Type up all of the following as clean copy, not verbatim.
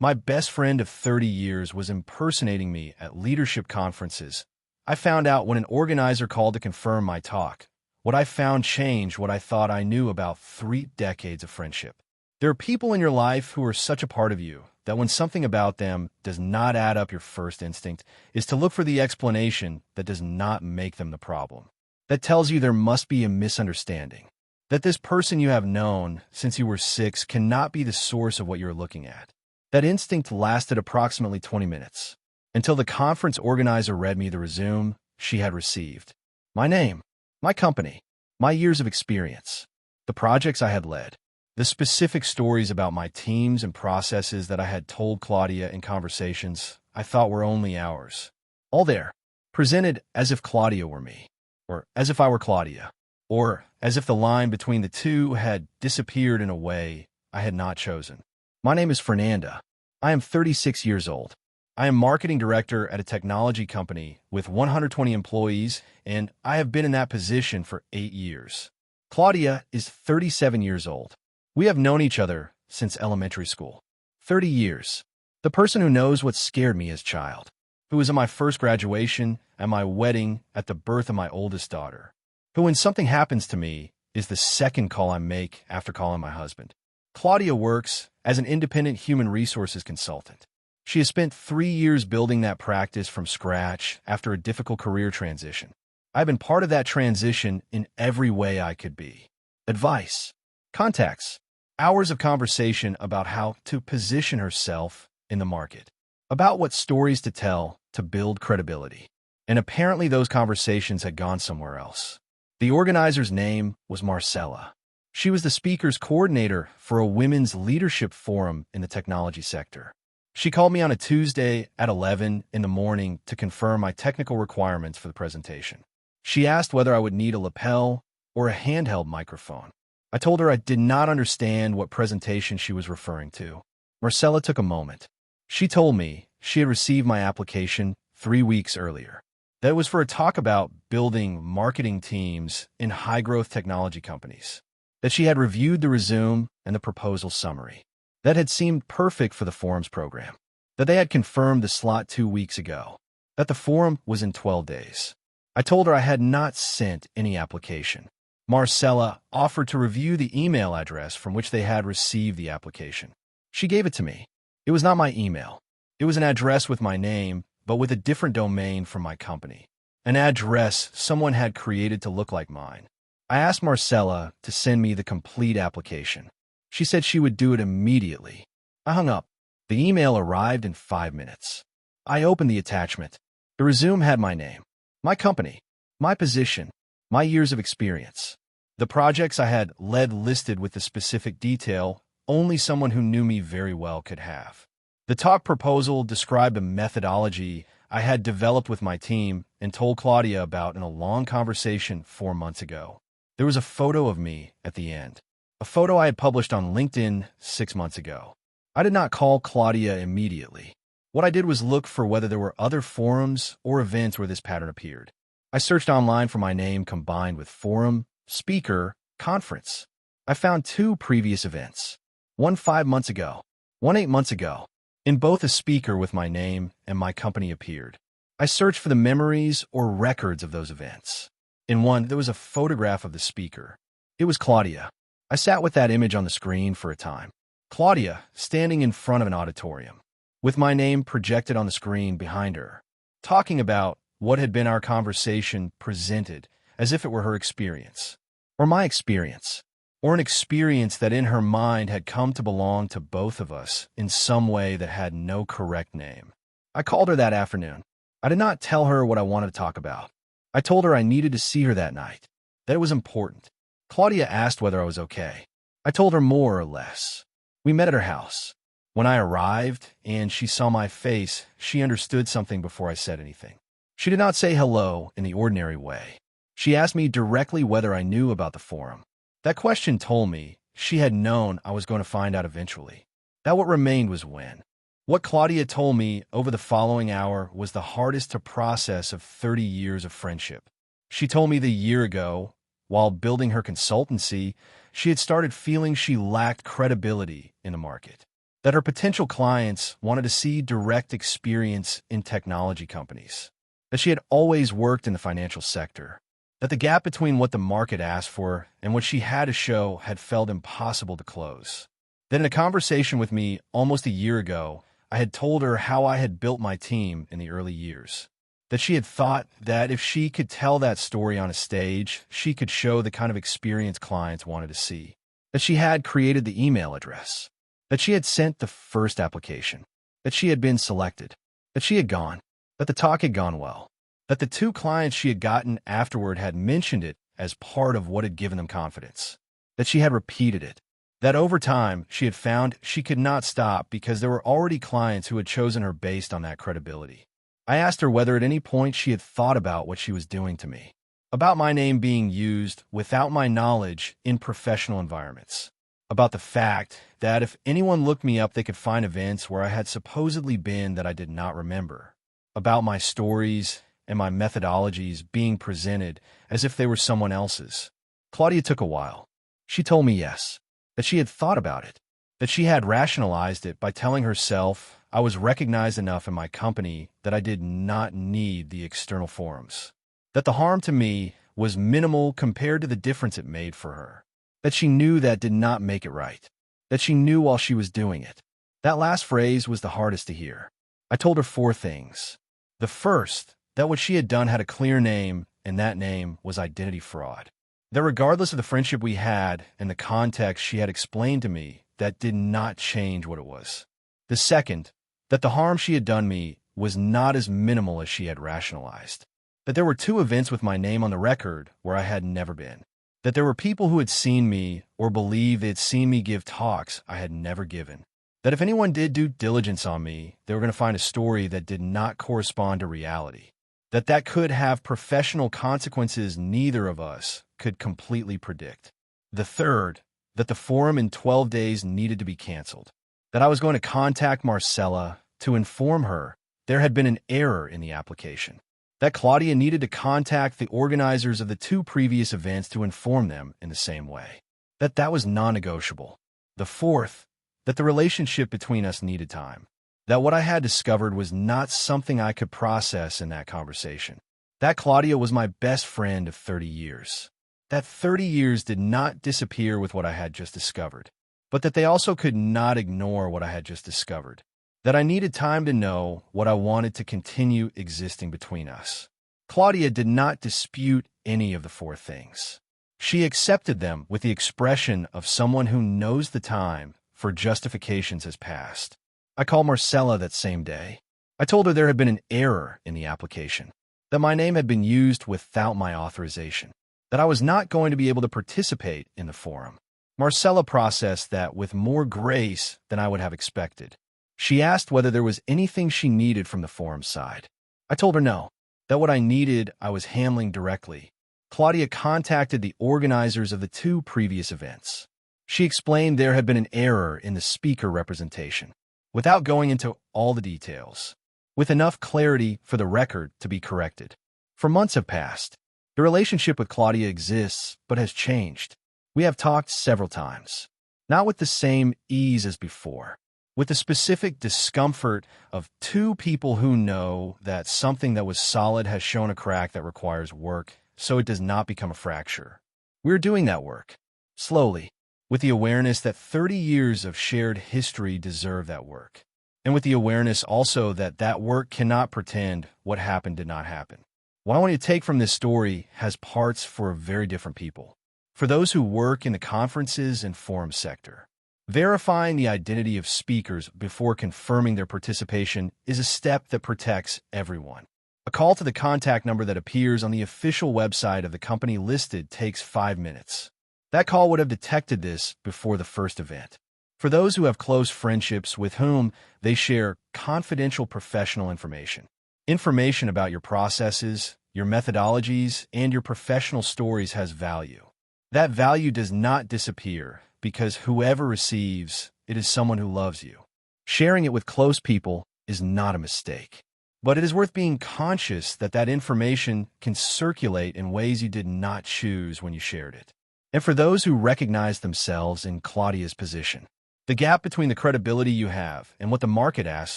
My best friend of 30 years was impersonating me at leadership conferences. I found out when an organizer called to confirm my talk. What I found changed what I thought I knew about 3 decades of friendship. There are people in your life who are such a part of you that when something about them does not add up, your first instinct is to look for the explanation that does not make them the problem. That tells you there must be a misunderstanding, that this person you have known since you were 6 cannot be the source of what you're looking at. That instinct lasted approximately 20 minutes, until the conference organizer read me the resume she had received. My name, my company, my years of experience, the projects I had led, the specific stories about my teams and processes that I had told Claudia in conversations I thought were only ours. All there, presented as if Claudia were me, or as if I were Claudia, or as if the line between the two had disappeared in a way I had not chosen. My name is Fernanda. I am 36 years old. I am marketing director at a technology company with 120 employees, and I have been in that position for 8 years. Claudia is 37 years old. We have known each other since elementary school. 30 years. The person who knows what scared me as a child, who was at my first graduation, at my wedding, at the birth of my oldest daughter, who, when something happens to me, is the second call I make after calling my husband. Claudia works as an independent human resources consultant. She has spent 3 years building that practice from scratch after a difficult career transition. I've been part of that transition in every way I could be. Advice, contacts, hours of conversation about how to position herself in the market, about what stories to tell to build credibility. And apparently those conversations had gone somewhere else. The organizer's name was Marcella. She was the speaker's coordinator for a women's leadership forum in the technology sector. She called me on a Tuesday at 11 in the morning to confirm my technical requirements for the presentation. She asked whether I would need a lapel or a handheld microphone. I told her I did not understand what presentation she was referring to. Marcella took a moment. She told me she had received my application 3 weeks earlier. That it was for a talk about building marketing teams in high-growth technology companies. That she had reviewed the resume and the proposal summary. That had seemed perfect for the forum's program. That they had confirmed the slot 2 weeks ago. That the forum was in 12 days. I told her I had not sent any application. Marcella offered to review the email address from which they had received the application. She gave it to me. It was not my email. It was an address with my name, but with a different domain from my company. An address someone had created to look like mine. I asked Marcella to send me the complete application. She said she would do it immediately. I hung up. The email arrived in 5 minutes. I opened the attachment. The resume had my name, my company, my position, my years of experience. The projects I had led listed with the specific detail only someone who knew me very well could have. The talk proposal described a methodology I had developed with my team and told Claudia about in a long conversation 4 months ago. There was a photo of me at the end, a photo I had published on LinkedIn 6 months ago. I did not call Claudia immediately. What I did was look for whether there were other forums or events where this pattern appeared. I searched online for my name combined with forum, speaker, conference. I found 2 previous events, one 5 months ago, one 8 months ago. In both, a speaker with my name and my company appeared. I searched for the memories or records of those events. In one, there was a photograph of the speaker. It was Claudia. I sat with that image on the screen for a time. Claudia, standing in front of an auditorium, with my name projected on the screen behind her, talking about what had been our conversation presented as if it were her experience, or my experience, or an experience that in her mind had come to belong to both of us in some way that had no correct name. I called her that afternoon. I did not tell her what I wanted to talk about. I told her I needed to see her that night, that it was important. Claudia asked whether I was okay. I told her more or less. We met at her house. When I arrived and she saw my face, she understood something before I said anything. She did not say hello in the ordinary way. She asked me directly whether I knew about the forum. That question told me she had known I was going to find out eventually. That what remained was when. What Claudia told me over the following hour was the hardest to process of 30 years of friendship. She told me that a year ago, while building her consultancy, she had started feeling she lacked credibility in the market. that her potential clients wanted to see direct experience in technology companies, that she had always worked in the financial sector, that the gap between what the market asked for and what she had to show had felt impossible to close. Then in a conversation with me almost a year ago, I had told her how I had built my team in the early years, that she had thought that if she could tell that story on a stage, she could show the kind of experience clients wanted to see, that she had created the email address, that she had sent the first application, that she had been selected, that she had gone, that the talk had gone well, that the 2 clients she had gotten afterward had mentioned it as part of what had given them confidence, that she had repeated it, that over time she had found she could not stop because there were already clients who had chosen her based on that credibility. I asked her whether at any point she had thought about what she was doing to me, about my name being used without my knowledge in professional environments, about the fact that if anyone looked me up, they could find events where I had supposedly been that I did not remember, about my stories and my methodologies being presented as if they were someone else's. Claudia took a while. She told me yes, that she had thought about it, that she had rationalized it by telling herself I was recognized enough in my company that I did not need the external forums, that the harm to me was minimal compared to the difference it made for her, that she knew that did not make it right, that she knew while she was doing it. That last phrase was the hardest to hear. I told her 4 things. The first, that what she had done had a clear name, and that name was identity fraud. That regardless of the friendship we had and the context she had explained to me, that did not change what it was. The second, that the harm she had done me was not as minimal as she had rationalized. That there were 2 events with my name on the record where I had never been. That there were people who had seen me or believed they had seen me give talks I had never given. That if anyone did due diligence on me, they were going to find a story that did not correspond to reality. That could have professional consequences neither of us could completely predict. The third, that the forum in 12 days needed to be canceled. That I was going to contact Marcella to inform her there had been an error in the application. That Claudia needed to contact the organizers of the 2 previous events to inform them in the same way. That was non-negotiable. The fourth, that the relationship between us needed time. That what I had discovered was not something I could process in that conversation. That Claudia was my best friend of 30 years. That 30 years did not disappear with what I had just discovered, but that they also could not ignore what I had just discovered. That I needed time to know what I wanted to continue existing between us. Claudia did not dispute any of the 4 things. She accepted them with the expression of someone who knows the time for justifications has passed. I called Marcella that same day. I told her there had been an error in the application, that my name had been used without my authorization, that I was not going to be able to participate in the forum. Marcella processed that with more grace than I would have expected. She asked whether there was anything she needed from the forum side. I told her no, that what I needed I was handling directly. Claudia contacted the organizers of the 2 previous events. She explained there had been an error in the speaker representation, without going into all the details, with enough clarity for the record to be corrected. For months have passed. The relationship with Claudia exists, but has changed. We have talked several times, not with the same ease as before, with the specific discomfort of 2 people who know that something that was solid has shown a crack that requires work, so it does not become a fracture. We're doing that work, slowly, with the awareness that 30 years of shared history deserve that work, and with the awareness also that that work cannot pretend what happened did not happen. What I want you to take from this story has parts for very different people. For those who work in the conferences and forum sector, verifying the identity of speakers before confirming their participation is a step that protects everyone. A call to the contact number that appears on the official website of the company listed takes 5 minutes. That call would have detected this before the first event. For those who have close friendships with whom they share confidential professional information about your processes, your methodologies, and your professional stories has value. That value does not disappear because whoever receives it is someone who loves you. Sharing it with close people is not a mistake, but it is worth being conscious that that information can circulate in ways you did not choose when you shared it. And for those who recognize themselves in Claudia's position, The gap between the credibility you have and what the market asks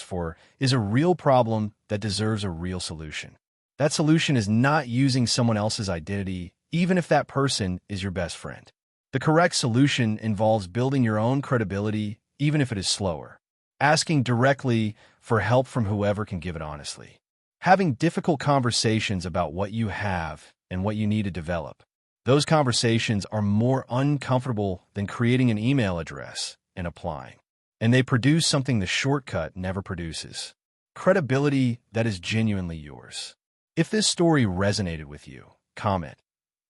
for is a real problem that deserves a real solution. That solution is not using someone else's identity, even if that person is your best friend. The correct solution involves building your own credibility, even if it is slower. Asking directly for help from whoever can give it honestly. Having difficult conversations about what you have and what you need to develop. Those conversations are more uncomfortable than creating an email address and applying. And they produce something the shortcut never produces. Credibility that is genuinely yours. If this story resonated with you, comment.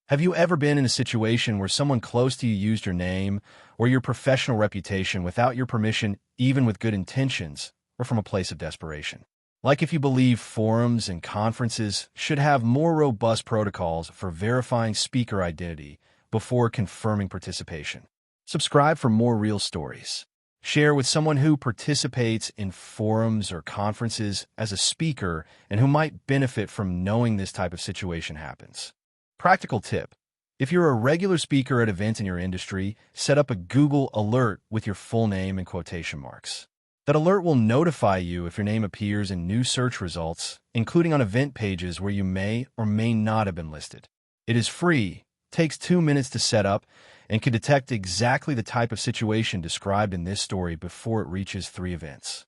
Have you ever been in a situation where someone close to you used your name or your professional reputation without your permission, even with good intentions, or from a place of desperation? Like if you believe forums and conferences should have more robust protocols for verifying speaker identity before confirming participation. Subscribe for more real stories. Share with someone who participates in forums or conferences as a speaker and who might benefit from knowing this type of situation happens. Practical tip. If you're a regular speaker at events in your industry, set up a Google alert with your full name and quotation marks. That alert will notify you if your name appears in new search results, including on event pages where you may or may not have been listed. It is free, takes 2 minutes to set up, and can detect exactly the type of situation described in this story before it reaches 3 events.